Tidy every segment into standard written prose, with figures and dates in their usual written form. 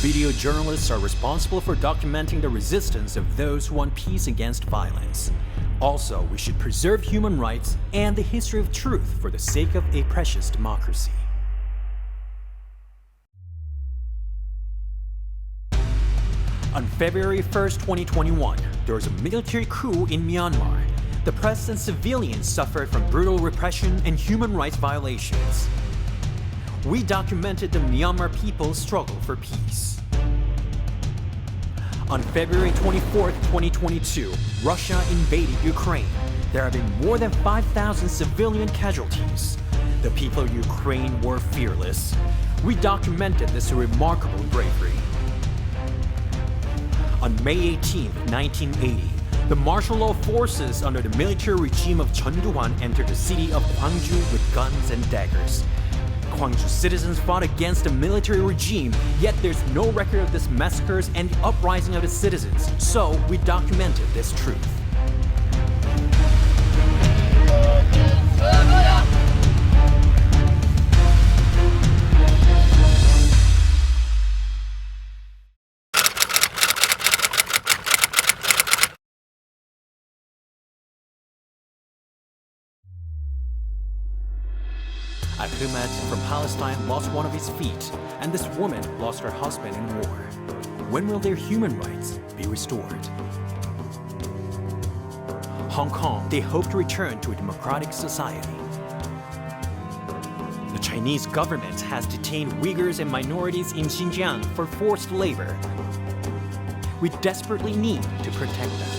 Video journalists are responsible for documenting the resistance of those who want peace against violence. Also, we should preserve human rights and the history of truth for the sake of a precious democracy. On February 1st, 2021, there was a military coup in Myanmar. The press and civilians suffered from brutal repression and human rights violations. We documented the Myanmar people's struggle for peace. On February 24th, 2022, Russia invaded Ukraine. There have been more than 5,000 civilian casualties. The people of Ukraine were fearless. We documented this remarkable bravery. On May 18, 1980, the martial law forces under the military regime of Chun Doo-hwan entered the city of Gwangju with guns and daggers. Gwangju citizens fought against the military regime, yet there's no record of these massacres and the uprising of the citizens, so we documented this truth. Ahmed from Palestine lost one of his feet, and this woman lost her husband in war. When will their human rights be restored? Hong Kong, they hope to return to a democratic society. The Chinese government has detained Uyghurs and minorities in Xinjiang for forced labor. We desperately need to protect them.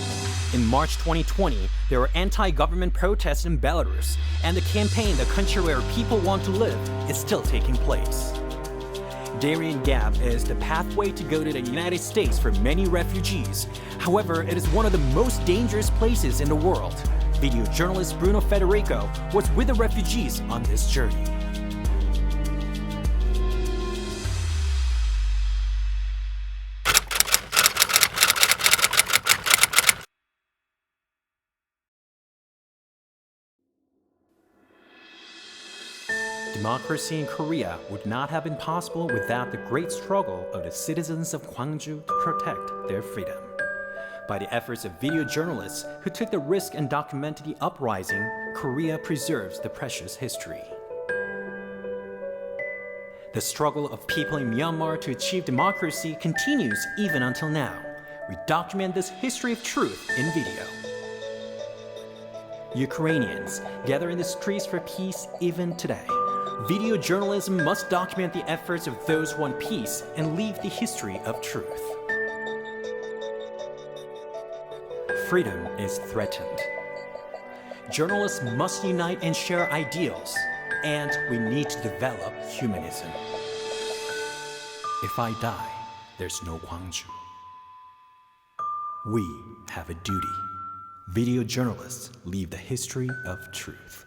In March 2020, there were anti-government protests in Belarus, and the campaign "The Country Where People Want to Live" is still taking place. Darien Gap is the pathway to go to the United States for many refugees. However, it is one of the most dangerous places in the world. Video journalist Bruno Federico was with the refugees on this journey. Democracy in Korea would not have been possible without the great struggle of the citizens of Gwangju to protect their freedom. By the efforts of video journalists who took the risk and documented the uprising, Korea preserves the precious history. The struggle of people in Myanmar to achieve democracy continues even until now. We document this history of truth in video. Ukrainians gather in the streets for peace even today. Video journalism must document the efforts of those who want peace and leave the history of truth. Freedom is threatened. Journalists must unite and share ideals, and we need to develop humanism. If I die, there's no Gwangju. We have a duty. Video journalists leave the history of truth.